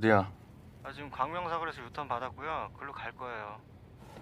어디야? 지금 광명사거리에서 유턴 받았고요. 글로 갈 거예요.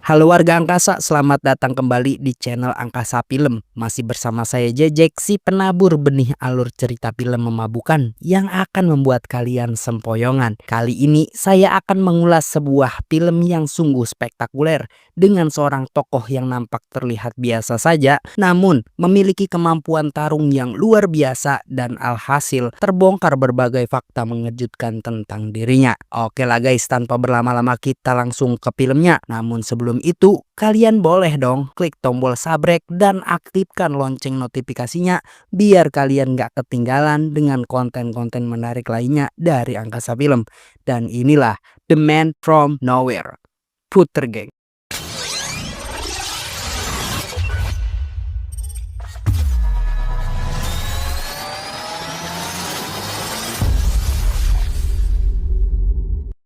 Halo warga angkasa, selamat datang kembali di channel Angkasa Film. Masih bersama saya Jejek, si penabur benih alur cerita film memabukan yang akan membuat kalian sempoyongan. Kali ini saya akan mengulas sebuah film yang sungguh spektakuler dengan seorang tokoh yang nampak terlihat biasa saja, namun memiliki kemampuan tarung yang luar biasa dan alhasil terbongkar berbagai fakta mengejutkan tentang dirinya. Oke lah guys, tanpa berlama-lama kita langsung ke filmnya. Namun sebelum itu, kalian boleh dong klik tombol subscribe dan aktifkan lonceng notifikasinya biar kalian gak ketinggalan dengan konten-konten menarik lainnya dari Angkasa Film. Dan inilah The Man From Nowhere, Puter Geng.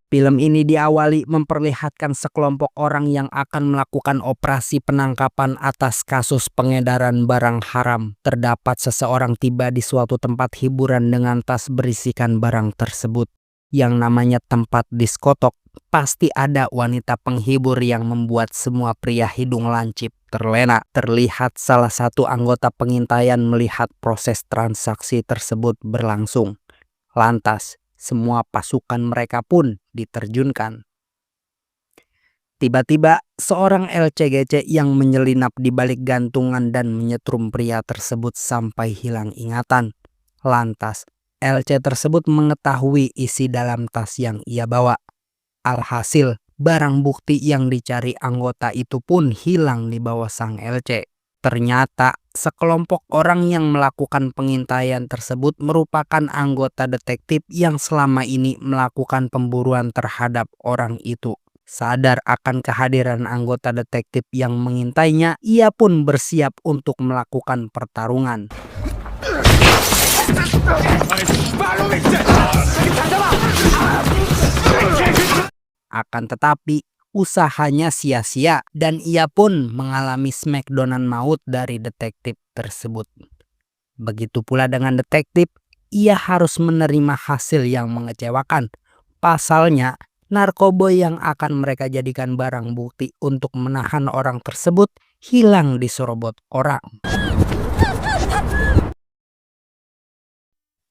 Film ini diawali memperlihatkan sekelompok orang yang akan melakukan operasi penangkapan atas kasus pengedaran barang haram. Terdapat seseorang tiba di suatu tempat hiburan dengan tas berisikan barang tersebut. Yang namanya tempat diskotok, pasti ada wanita penghibur yang membuat semua pria hidung lancip terlena. Terlihat salah satu anggota pengintaian melihat proses transaksi tersebut berlangsung. Lantas, semua pasukan mereka pun diterjunkan. Tiba-tiba seorang LCGC yang menyelinap di balik gantungan dan menyetrum pria tersebut sampai hilang ingatan. Lantas LC tersebut mengetahui isi dalam tas yang ia bawa. Alhasil barang bukti yang dicari anggota itu pun hilang di bawah sang LC. Ternyata sekelompok orang yang melakukan pengintaian tersebut merupakan anggota detektif yang selama ini melakukan pemburuan terhadap orang itu. Sadar akan kehadiran anggota detektif yang mengintainya, ia pun bersiap untuk melakukan pertarungan. Akan tetapi usahanya sia-sia dan ia pun mengalami smackdownan maut dari detektif tersebut. Begitu pula dengan detektif, ia harus menerima hasil yang mengecewakan. Pasalnya, narkoboy yang akan mereka jadikan barang bukti untuk menahan orang tersebut hilang diserobot orang.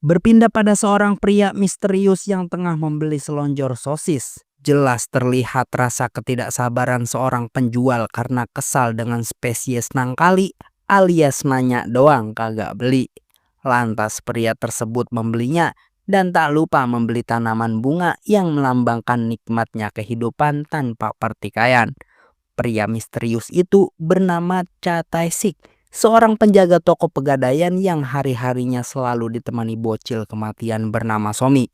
Berpindah pada seorang pria misterius yang tengah membeli selonjor sosis. Jelas terlihat rasa ketidaksabaran seorang penjual karena kesal dengan spesies nangkali alias nanya doang kagak beli. Lantas pria tersebut membelinya dan tak lupa membeli tanaman bunga yang melambangkan nikmatnya kehidupan tanpa pertikaian. Pria misterius itu bernama Cha Tae-sik, seorang penjaga toko pegadaian yang hari-harinya selalu ditemani bocil kematian bernama Somi.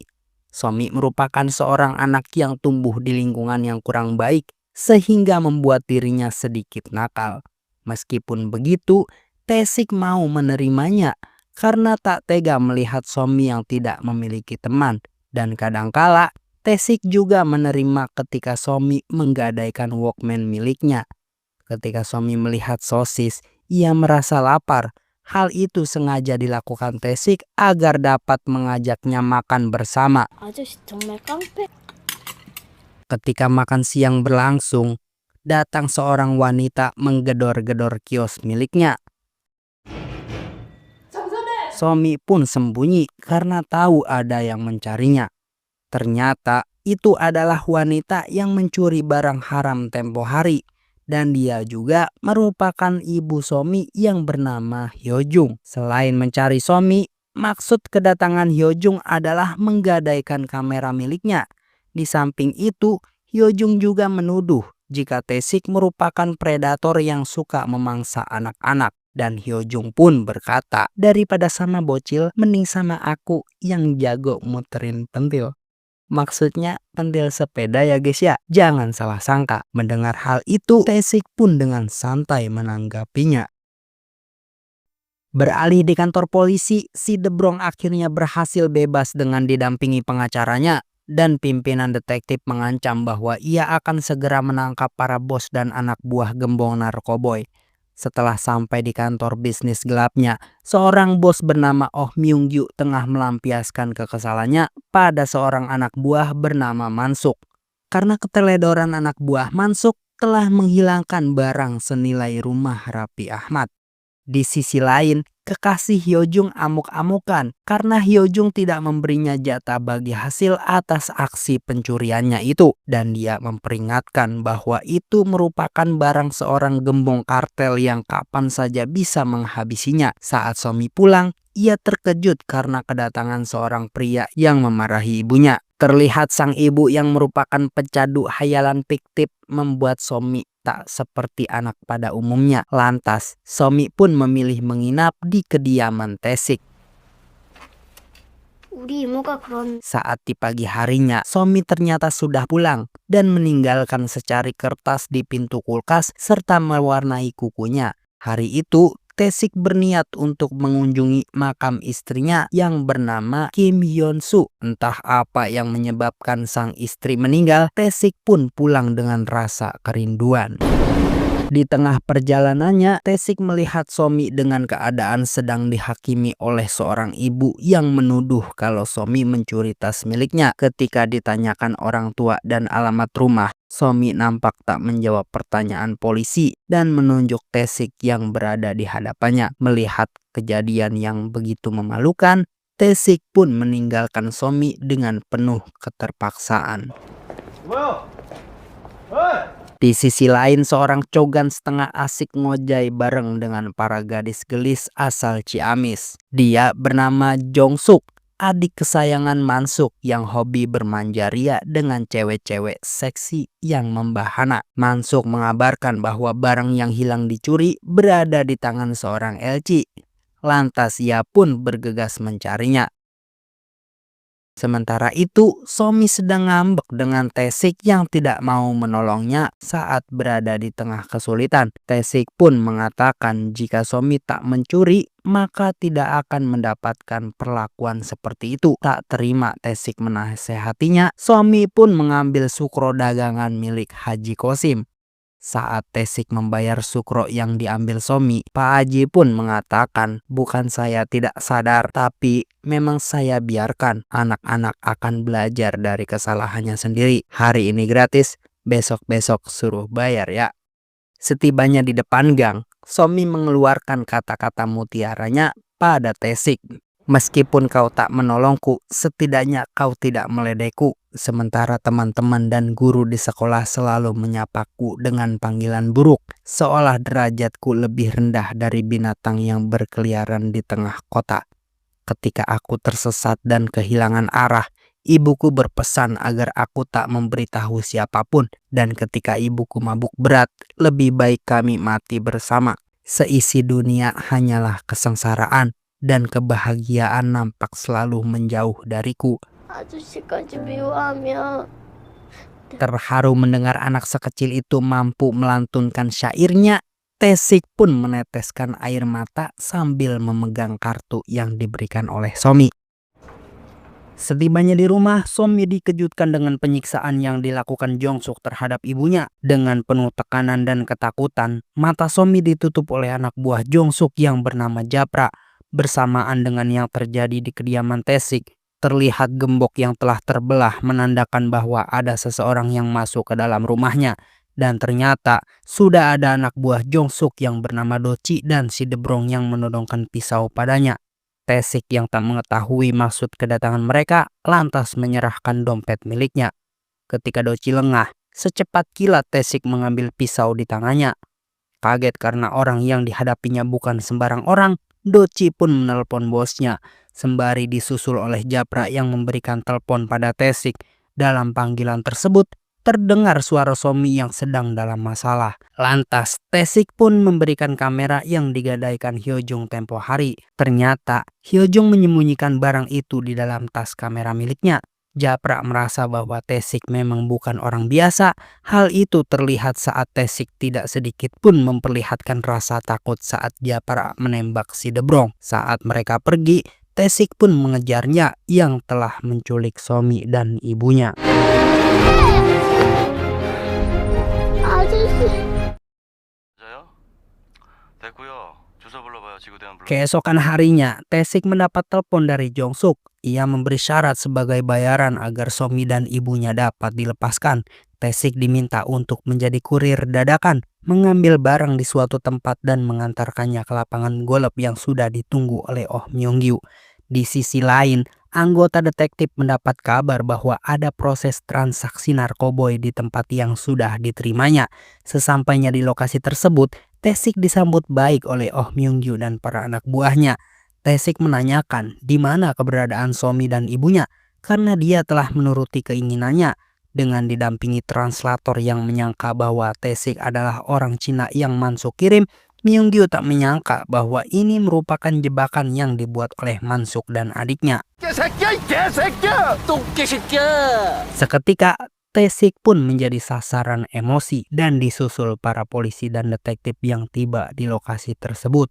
Somi merupakan seorang anak yang tumbuh di lingkungan yang kurang baik sehingga membuat dirinya sedikit nakal. Meskipun begitu, Tae-sik mau menerimanya karena tak tega melihat Somi yang tidak memiliki teman. Dan kadangkala Tae-sik juga menerima ketika Somi menggadaikan Walkman miliknya. Ketika Somi melihat sosis, ia merasa lapar. Hal itu sengaja dilakukan Tae-sik agar dapat mengajaknya makan bersama. Ketika makan siang berlangsung, datang seorang wanita menggedor-gedor kios miliknya. Somi pun sembunyi karena tahu ada yang mencarinya. Ternyata itu adalah wanita yang mencuri barang haram tempo hari. Dan dia juga merupakan ibu Somi yang bernama Hyojung. Selain mencari Somi, maksud kedatangan Hyojung adalah menggadaikan kamera miliknya. Di samping itu, Hyojung juga menuduh jika Tae-sik merupakan predator yang suka memangsa anak-anak. Dan Hyojung pun berkata, daripada sama bocil, mending sama aku yang jago muterin pentil. Maksudnya pentil sepeda ya guys ya. Jangan salah sangka. Mendengar hal itu, Tae-sik pun dengan santai menanggapinya. Beralih di kantor polisi, si Debrong akhirnya berhasil bebas dengan didampingi pengacaranya. Dan pimpinan detektif mengancam bahwa ia akan segera menangkap para bos dan anak buah gembong narkoboy. Setelah sampai di kantor bisnis gelapnya, seorang bos bernama Oh Myung-gyu tengah melampiaskan kekesalannya pada seorang anak buah bernama Mansuk. Karena keteledoran anak buah Mansuk telah menghilangkan barang senilai rumah Raffi Ahmad. Di sisi lain, kekasih Hyojung amuk-amukan karena Hyojung tidak memberinya jatah bagi hasil atas aksi pencuriannya itu, dan dia memperingatkan bahwa itu merupakan barang seorang gembong kartel yang kapan saja bisa menghabisinya. Saat Somi pulang, ia terkejut karena kedatangan seorang pria yang memarahi ibunya. Terlihat sang ibu yang merupakan pecandu hayalan fiktif membuat Somi tak seperti anak pada umumnya. Lantas, Somi pun memilih menginap di kediaman Taesik. Saat di pagi harinya, Somi ternyata sudah pulang dan meninggalkan secari kertas di pintu kulkas serta mewarnai kukunya. Hari itu, Taesik berniat untuk mengunjungi makam istrinya yang bernama Kim Hyun-soo. Entah apa yang menyebabkan sang istri meninggal, Taesik pun pulang dengan rasa kerinduan. Di tengah perjalanannya, Taesik melihat Somi dengan keadaan sedang dihakimi oleh seorang ibu yang menuduh kalau Somi mencuri tas miliknya. Ketika ditanyakan orang tua dan alamat rumah, Somi nampak tak menjawab pertanyaan polisi dan menunjuk Taesik yang berada di hadapannya. Melihat kejadian yang begitu memalukan, Taesik pun meninggalkan Somi dengan penuh keterpaksaan. Di sisi lain, seorang cogan setengah asik ngojai bareng dengan para gadis gelis asal Ciamis. Dia bernama Jong-suk, adik kesayangan Mansuk yang hobi bermanja ria dengan cewek-cewek seksi yang membahana. Mansuk mengabarkan bahwa barang yang hilang dicuri berada di tangan seorang LC. Lantas ia pun bergegas mencarinya. Sementara itu, Somi sedang ngambek dengan Taesik yang tidak mau menolongnya saat berada di tengah kesulitan. Taesik pun mengatakan jika Somi tak mencuri, maka tidak akan mendapatkan perlakuan seperti itu. Tak terima Taesik menasehatinya, Somi pun mengambil sukro dagangan milik Haji Kosim. Saat Taesik membayar sukro yang diambil Somi, Pak Haji pun mengatakan, "Bukan saya tidak sadar, tapi memang saya biarkan. Anak-anak akan belajar dari kesalahannya sendiri. Hari ini gratis, besok-besok suruh bayar ya." Setibanya di depan gang, Somi mengeluarkan kata-kata mutiaranya pada Taesik. "Meskipun kau tak menolongku, setidaknya kau tidak meledekku. Sementara teman-teman dan guru di sekolah selalu menyapaku dengan panggilan buruk, seolah derajatku lebih rendah dari binatang yang berkeliaran di tengah kota. Ketika aku tersesat dan kehilangan arah, ibuku berpesan agar aku tak memberitahu siapapun, dan ketika ibuku mabuk berat, lebih baik kami mati bersama. Seisi dunia hanyalah kesengsaraan, dan kebahagiaan nampak selalu menjauh dariku." Terharu mendengar anak sekecil itu mampu melantunkan syairnya, Taesik pun meneteskan air mata sambil memegang kartu yang diberikan oleh Somi. Setibanya di rumah, Somi dikejutkan dengan penyiksaan yang dilakukan Jong-suk terhadap ibunya. Dengan penuh tekanan dan ketakutan, mata Somi ditutup oleh anak buah Jong-suk yang bernama Japra. Bersamaan dengan yang terjadi di kediaman Taesik, terlihat gembok yang telah terbelah menandakan bahwa ada seseorang yang masuk ke dalam rumahnya. Dan ternyata sudah ada anak buah Jong-suk yang bernama Doci dan si Debrong yang menodongkan pisau padanya. Taesik yang tak mengetahui maksud kedatangan mereka lantas menyerahkan dompet miliknya. Ketika Doci lengah, secepat kilat Taesik mengambil pisau di tangannya. Kaget karena orang yang dihadapinya bukan sembarang orang, Doci pun menelpon bosnya, sembari disusul oleh Japra yang memberikan telepon pada Taesik. Dalam panggilan tersebut, terdengar suara Somi yang sedang dalam masalah. Lantas, Taesik pun memberikan kamera yang digadaikan Hyojung tempo hari. Ternyata, Hyojung menyembunyikan barang itu di dalam tas kamera miliknya. Japra merasa bahwa Taesik memang bukan orang biasa. Hal itu terlihat saat Taesik tidak sedikit pun memperlihatkan rasa takut saat Japra menembak si Debrong. Saat mereka pergi, Taesik pun mengejarnya yang telah menculik Somi dan ibunya. Keesokan harinya, Tae-sik mendapat telepon dari Jong-suk. Ia memberi syarat sebagai bayaran agar Somi dan ibunya dapat dilepaskan. Tae-sik diminta untuk menjadi kurir dadakan, mengambil barang di suatu tempat dan mengantarkannya ke lapangan golf yang sudah ditunggu oleh Oh Myung-gyu. Di sisi lain, anggota detektif mendapat kabar bahwa ada proses transaksi narkoboy di tempat yang sudah diterimanya. Sesampainya di lokasi tersebut, Tae-sik disambut baik oleh Oh Myung-gyu dan para anak buahnya. Tae-sik menanyakan di mana keberadaan Somi dan ibunya karena dia telah menuruti keinginannya. Dengan didampingi translator yang menyangka bahwa Tae-sik adalah orang Cina yang Mansuk kirim, Myung-gyu tak menyangka bahwa ini merupakan jebakan yang dibuat oleh Mansuk dan adiknya. Seketika, Tae-sik pun menjadi sasaran emosi dan disusul para polisi dan detektif yang tiba di lokasi tersebut.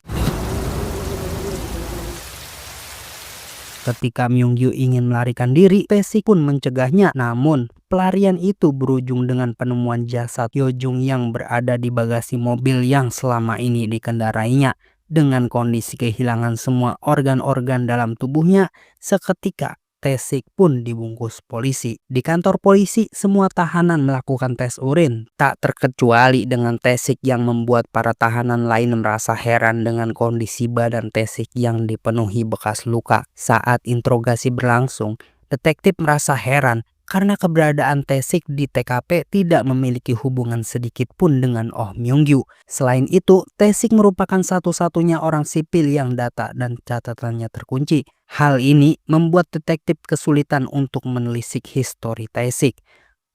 Ketika Myung-gyu ingin melarikan diri, Tae-sik pun mencegahnya. Namun, pelarian itu berujung dengan penemuan jasad Hyojung yang berada di bagasi mobil yang selama ini dikendarainya. Dengan kondisi kehilangan semua organ-organ dalam tubuhnya, seketika Tae-sik pun dibungkus polisi. Di kantor polisi, semua tahanan melakukan tes urin. Tak terkecuali dengan Tae-sik yang membuat para tahanan lain merasa heran dengan kondisi badan Tae-sik yang dipenuhi bekas luka. Saat interogasi berlangsung, detektif merasa heran karena keberadaan Tae-sik di TKP tidak memiliki hubungan sedikit pun dengan Oh Myung-gyu. Selain itu, Tae-sik merupakan satu-satunya orang sipil yang data dan catatannya terkunci. Hal ini membuat detektif kesulitan untuk menelisik histori Tae-sik.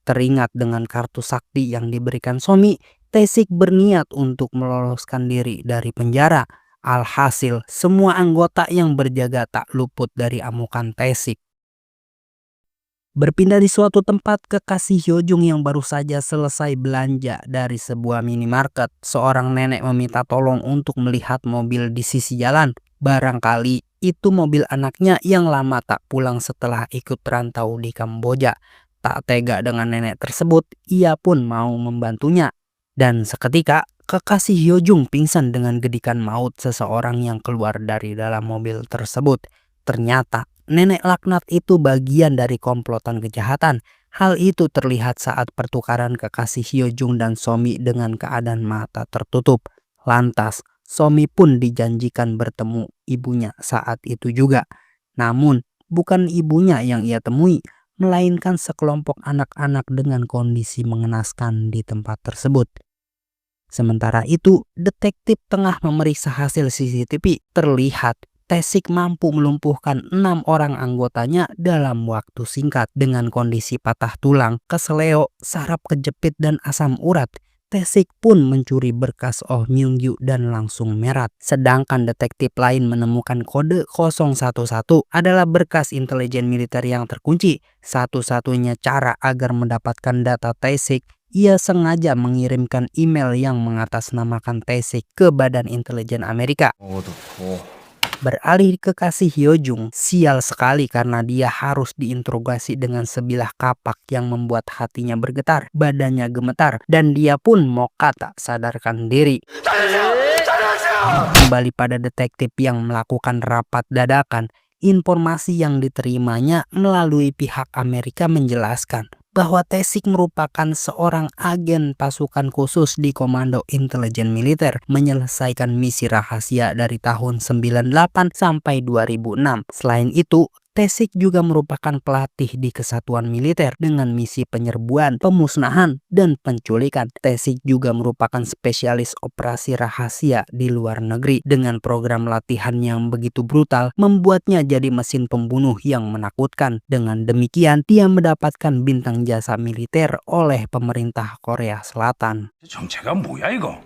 Teringat dengan kartu sakti yang diberikan Somi, Tae-sik berniat untuk meloloskan diri dari penjara. Alhasil, semua anggota yang berjaga tak luput dari amukan Tae-sik. Berpindah di suatu tempat, kekasih Hyojung yang baru saja selesai belanja dari sebuah minimarket, seorang nenek meminta tolong untuk melihat mobil di sisi jalan. Barangkali itu mobil anaknya yang lama tak pulang setelah ikut rantau di Kamboja. Tak tega dengan nenek tersebut, ia pun mau membantunya. Dan seketika, kekasih Hyojung pingsan dengan gedikan maut seseorang yang keluar dari dalam mobil tersebut. Ternyata, nenek laknat itu bagian dari komplotan kejahatan. Hal itu terlihat saat pertukaran kekasih Hyojung dan Somi dengan keadaan mata tertutup. Lantas, Somi pun dijanjikan bertemu ibunya saat itu juga. Namun, bukan ibunya yang ia temui, melainkan sekelompok anak-anak dengan kondisi mengenaskan di tempat tersebut. Sementara itu, detektif tengah memeriksa hasil CCTV. Terlihat Tae-sik mampu melumpuhkan 6 orang anggotanya dalam waktu singkat. Dengan kondisi patah tulang, keseleo, saraf kejepit, dan asam urat, Tae-sik pun mencuri berkas Oh Myung-gyu dan langsung merat. Sedangkan detektif lain menemukan kode 011 adalah berkas intelijen militer yang terkunci. Satu-satunya cara agar mendapatkan data Tae-sik, ia sengaja mengirimkan email yang mengatasnamakan Tae-sik ke Badan Intelijen Amerika. Beralih ke kekasih Hyojung, sial sekali karena dia harus diinterogasi dengan sebilah kapak yang membuat hatinya bergetar, badannya gemetar, dan dia pun moka tak sadarkan diri. Kembali pada detektif yang melakukan rapat dadakan, informasi yang diterimanya melalui pihak Amerika menjelaskan bahwa Tae-sik merupakan seorang agen pasukan khusus di Komando Intelijen Militer, menyelesaikan misi rahasia dari tahun 98 sampai 2006. Selain itu, Tae-sik juga merupakan pelatih di kesatuan militer dengan misi penyerbuan, pemusnahan, dan penculikan. Tae-sik juga merupakan spesialis operasi rahasia di luar negeri. Dengan program latihan yang begitu brutal, membuatnya jadi mesin pembunuh yang menakutkan. Dengan demikian, dia mendapatkan bintang jasa militer oleh pemerintah Korea Selatan.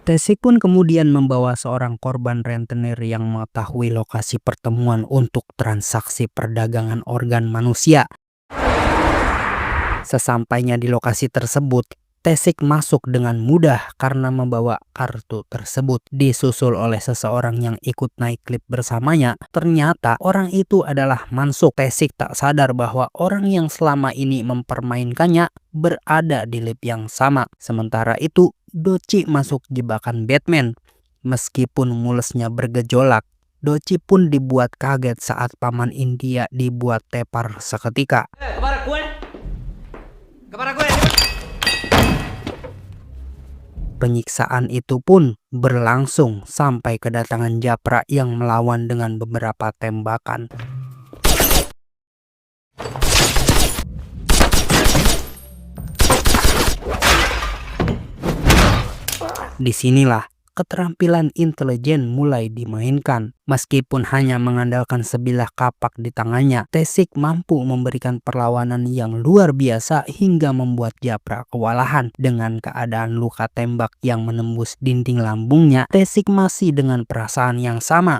Tae-sik pun kemudian membawa seorang korban rentenir yang mengetahui lokasi pertemuan untuk transaksi perdagangan organ manusia. Sesampainya di lokasi tersebut, Tae-sik masuk dengan mudah karena membawa kartu tersebut. Disusul oleh seseorang yang ikut naik klip bersamanya. Ternyata orang itu adalah Mansuk. Tae-sik tak sadar bahwa orang yang selama ini mempermainkannya berada di lip yang sama. Sementara itu, Doci masuk jebakan Batman. Meskipun mulesnya bergejolak, Doci pun dibuat kaget saat paman India dibuat tepar seketika. Penyiksaan itu pun berlangsung sampai kedatangan Japra yang melawan dengan beberapa tembakan. Disinilah keterampilan intelijen mulai dimainkan. Meskipun hanya mengandalkan sebilah kapak di tangannya, Tesik mampu memberikan perlawanan yang luar biasa hingga membuat Japra kewalahan. Dengan keadaan luka tembak yang menembus dinding lambungnya, Tesik masih dengan perasaan yang sama.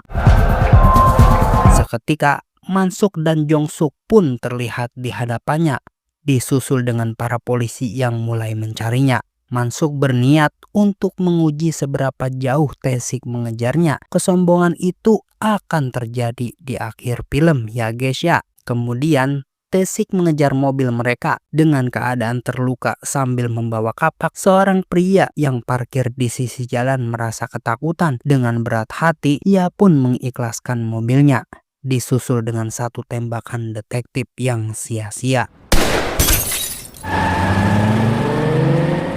Seketika, Mansuk dan Jongsuk pun terlihat di hadapannya, disusul dengan para polisi yang mulai mencarinya. Mansuk berniat untuk menguji seberapa jauh Tesik mengejarnya. Kesombongan itu akan terjadi di akhir film ya guys ya. Kemudian Tesik mengejar mobil mereka dengan keadaan terluka sambil membawa kapak. Seorang pria yang parkir di sisi jalan merasa ketakutan. Dengan berat hati ia pun mengikhlaskan mobilnya, disusul dengan satu tembakan detektif yang sia-sia.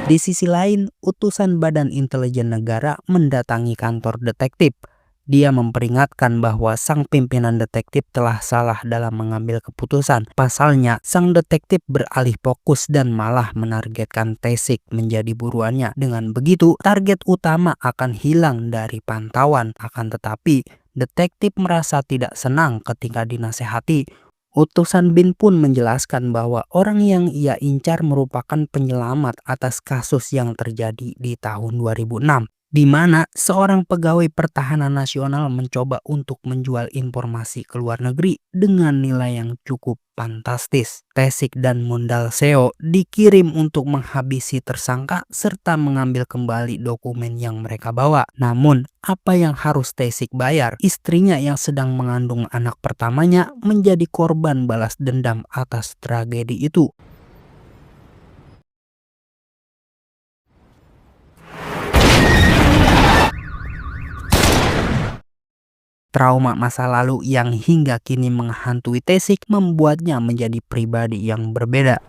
Di sisi lain, utusan Badan Intelijen Negara mendatangi kantor detektif. Dia memperingatkan bahwa sang pimpinan detektif telah salah dalam mengambil keputusan. Pasalnya, sang detektif beralih fokus dan malah menargetkan Tesik menjadi buruannya. Dengan begitu, target utama akan hilang dari pantauan. Akan tetapi, detektif merasa tidak senang ketika dinasehati. Utusan Bin pun menjelaskan bahwa orang yang ia incar merupakan penyelamat atas kasus yang terjadi di tahun 2006, di mana seorang pegawai pertahanan nasional mencoba untuk menjual informasi ke luar negeri dengan nilai yang cukup fantastis. Tesik dan Mundal Seo dikirim untuk menghabisi tersangka serta mengambil kembali dokumen yang mereka bawa. Namun, apa yang harus Tesik bayar? Istrinya yang sedang mengandung anak pertamanya menjadi korban balas dendam atas tragedi itu. Trauma masa lalu yang hingga kini menghantui Tesik membuatnya menjadi pribadi yang berbeda.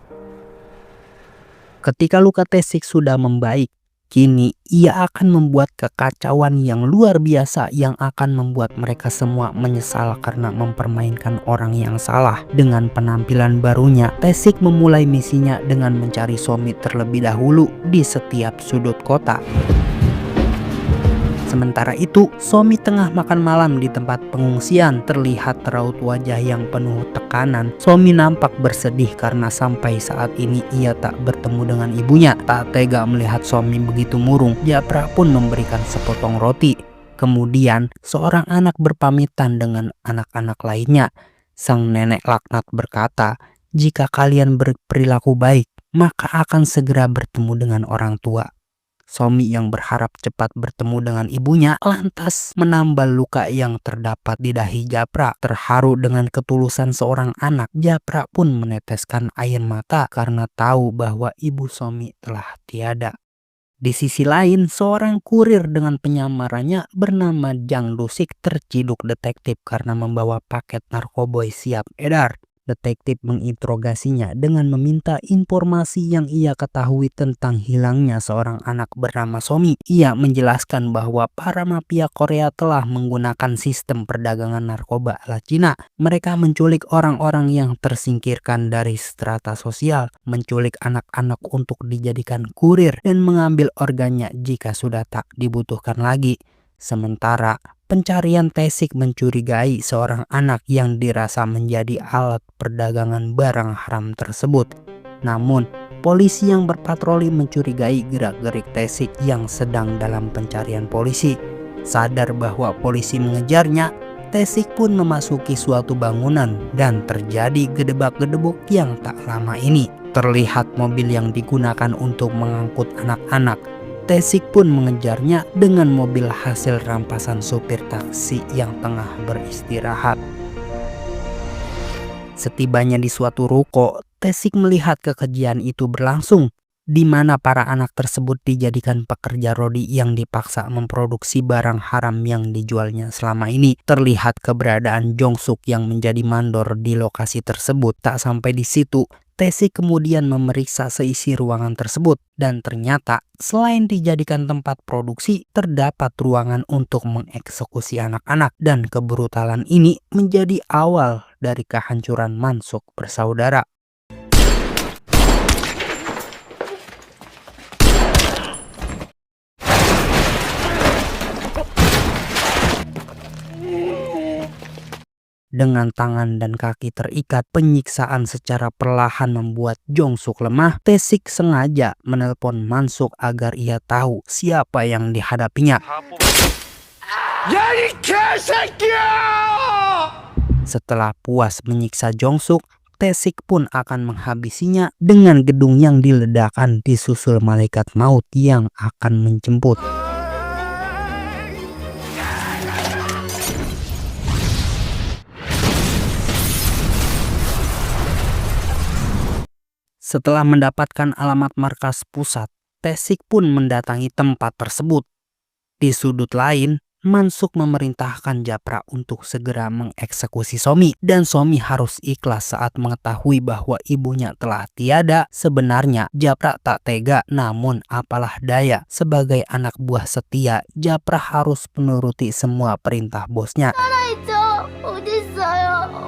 Ketika luka Tesik sudah membaik, kini ia akan membuat kekacauan yang luar biasa yang akan membuat mereka semua menyesal karena mempermainkan orang yang salah. Dengan penampilan barunya, Tesik memulai misinya dengan mencari Somi terlebih dahulu di setiap sudut kota. Sementara itu, Somi tengah makan malam di tempat pengungsian. Terlihat raut wajah yang penuh tekanan. Somi nampak bersedih karena sampai saat ini ia tak bertemu dengan ibunya. Tak tega melihat Somi begitu murung, Japra pun memberikan sepotong roti. Kemudian, seorang anak berpamitan dengan anak-anak lainnya. Sang nenek laknat berkata, "Jika kalian berperilaku baik, maka akan segera bertemu dengan orang tua." Somi yang berharap cepat bertemu dengan ibunya lantas menambal luka yang terdapat di dahi Japra. Terharu dengan ketulusan seorang anak, Japra pun meneteskan air mata karena tahu bahwa ibu Somi telah tiada. Di sisi lain, seorang kurir dengan penyamarannya bernama Jang Lusik terciduk detektif karena membawa paket narkoboy siap edar. Detektif menginterogasinya dengan meminta informasi yang ia ketahui tentang hilangnya seorang anak bernama Somi. Ia menjelaskan bahwa para mafia Korea telah menggunakan sistem perdagangan narkoba ala Cina. Mereka menculik orang-orang yang tersingkirkan dari strata sosial, menculik anak-anak untuk dijadikan kurir, dan mengambil organnya jika sudah tak dibutuhkan lagi. Sementara pencarian Tesik mencurigai seorang anak yang dirasa menjadi alat perdagangan barang haram tersebut. Namun, polisi yang berpatroli mencurigai gerak-gerik Tesik yang sedang dalam pencarian polisi. Sadar bahwa polisi mengejarnya, Tesik pun memasuki suatu bangunan dan terjadi gedebak-gedebuk yang tak lama ini. Terlihat mobil yang digunakan untuk mengangkut anak-anak. Tesik pun mengejarnya dengan mobil hasil rampasan sopir taksi yang tengah beristirahat. Setibanya di suatu ruko, Tesik melihat kekejian itu berlangsung. di mana para anak tersebut dijadikan pekerja rodi yang dipaksa memproduksi barang haram yang dijualnya selama ini. Terlihat keberadaan Jong-suk yang menjadi mandor di lokasi tersebut. Tak sampai di situ, Tae-sik kemudian memeriksa seisi ruangan tersebut dan ternyata selain dijadikan tempat produksi, terdapat ruangan untuk mengeksekusi anak-anak, dan kebrutalan ini menjadi awal dari kehancuran Mansuk bersaudara. Dengan tangan dan kaki terikat, penyiksaan secara perlahan membuat Jong-suk lemah. Tae-sik sengaja menelpon Mansuk agar ia tahu siapa yang dihadapinya. Setelah puas menyiksa Jong-suk, Tae-sik pun akan menghabisinya dengan gedung yang diledakkan disusul malaikat maut yang akan menjemput. Setelah mendapatkan alamat markas pusat, Tae-sik pun mendatangi tempat tersebut. Di sudut lain, Mansuk memerintahkan Japra untuk segera mengeksekusi Somi, dan Somi harus ikhlas saat mengetahui bahwa ibunya telah tiada. Sebenarnya Japra tak tega, namun apalah daya, sebagai anak buah setia, Japra harus menuruti semua perintah bosnya.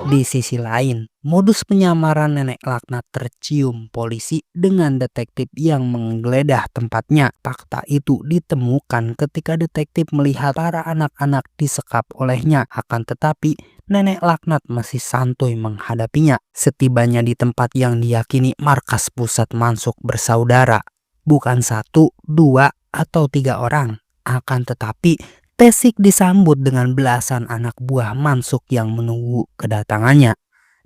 Di sisi lain, modus penyamaran nenek laknat tercium polisi dengan detektif yang menggeledah tempatnya. Fakta itu ditemukan ketika detektif melihat para anak-anak disekap olehnya. Akan tetapi, nenek laknat masih santuy menghadapinya. Setibanya di tempat yang diyakini markas pusat Mansuk bersaudara, bukan 1, 2, atau 3 orang. Akan tetapi, Tae-sik disambut dengan belasan anak buah Mansuk yang menunggu kedatangannya.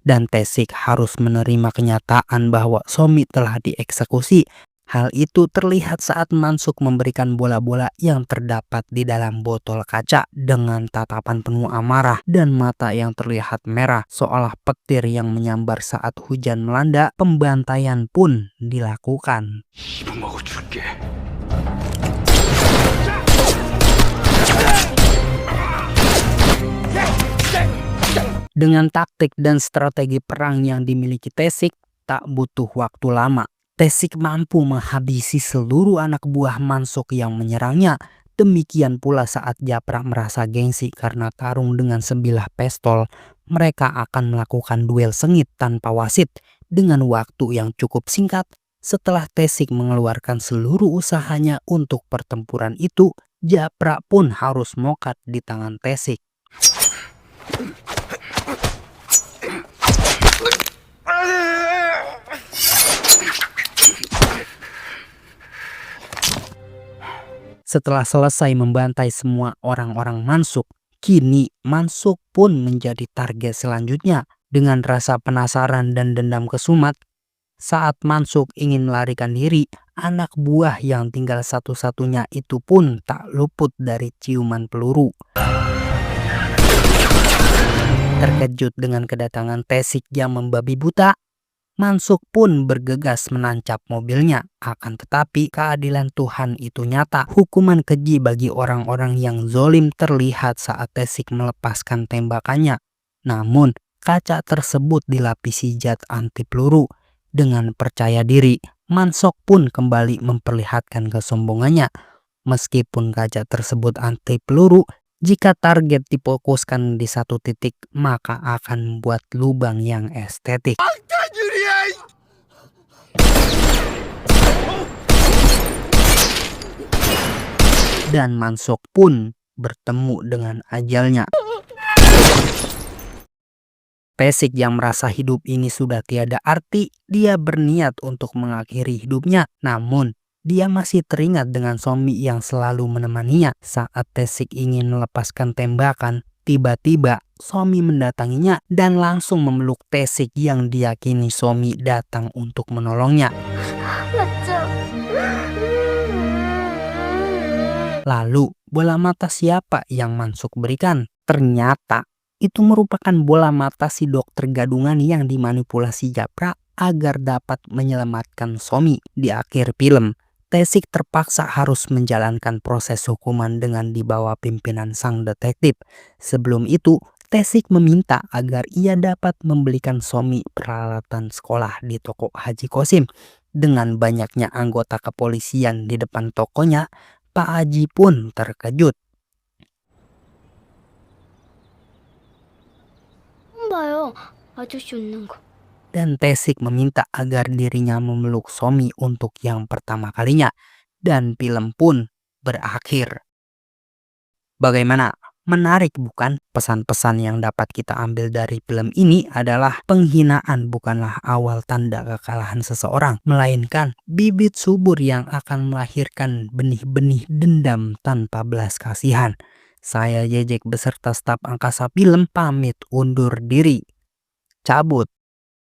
Dan Tae-sik harus menerima kenyataan bahwa Somi telah dieksekusi. Hal itu terlihat saat Mansuk memberikan bola-bola yang terdapat di dalam botol kaca dengan tatapan penuh amarah dan mata yang terlihat merah seolah petir yang menyambar saat hujan melanda. Pembantaian pun dilakukan. Dengan taktik dan strategi perang yang dimiliki Tae-sik, tak butuh waktu lama. Tae-sik mampu menghabisi seluruh anak buah Mansuk yang menyerangnya. Demikian pula saat Japra merasa gengsi karena tarung dengan sebilah pistol, mereka akan melakukan duel sengit tanpa wasit dengan waktu yang cukup singkat. Setelah Tae-sik mengeluarkan seluruh usahanya untuk pertempuran itu, Japra pun harus mokat di tangan Tae-sik. Setelah selesai membantai semua orang-orang Mansuk, kini Mansuk pun menjadi target selanjutnya. Dengan rasa penasaran dan dendam kesumat, saat Mansuk ingin melarikan diri, anak buah yang tinggal satu-satunya itu pun tak luput dari ciuman peluru. Terkejut dengan kedatangan Tae-sik yang membabi buta, Mansuk pun bergegas menancap mobilnya. Akan tetapi keadilan Tuhan itu nyata. Hukuman keji bagi orang-orang yang zolim terlihat saat Tae-sik melepaskan tembakannya. Namun kaca tersebut dilapisi zat anti peluru. Dengan percaya diri, Mansuk pun kembali memperlihatkan kesombongannya. Meskipun kaca tersebut anti peluru, jika target difokuskan di satu titik, maka akan membuat lubang yang estetik. Dan Mansuk pun bertemu dengan ajalnya. Tae-sik yang merasa hidup ini sudah tiada arti, dia berniat untuk mengakhiri hidupnya. Namun, dia masih teringat dengan Somi yang selalu menemaninya. Saat Tae-sik ingin melepaskan tembakan, tiba-tiba Somi mendatanginya dan langsung memeluk Tae-sik yang diyakini Somi datang untuk menolongnya. Lalu, bola mata siapa yang Mansuk berikan? Ternyata itu merupakan bola mata si dokter gadungan yang dimanipulasi Japra agar dapat menyelamatkan Somi. Di akhir film, Taesik terpaksa harus menjalankan proses hukuman dengan di bawah pimpinan sang detektif. Sebelum itu, Taesik meminta agar ia dapat membelikan Somi peralatan sekolah di toko Haji Kosim. Dengan banyaknya anggota kepolisian di depan tokonya, Pak Haji pun terkejut. 봐요. 아저씨 웃는 거. Dan Taesik meminta agar dirinya memeluk Somi untuk yang pertama kalinya. Dan film pun berakhir. Bagaimana? Menarik bukan? Pesan-pesan yang dapat kita ambil dari film ini adalah penghinaan bukanlah awal tanda kekalahan seseorang, melainkan bibit subur yang akan melahirkan benih-benih dendam tanpa belas kasihan. Saya Jejek beserta staf Angkasa Film pamit undur diri. Cabut.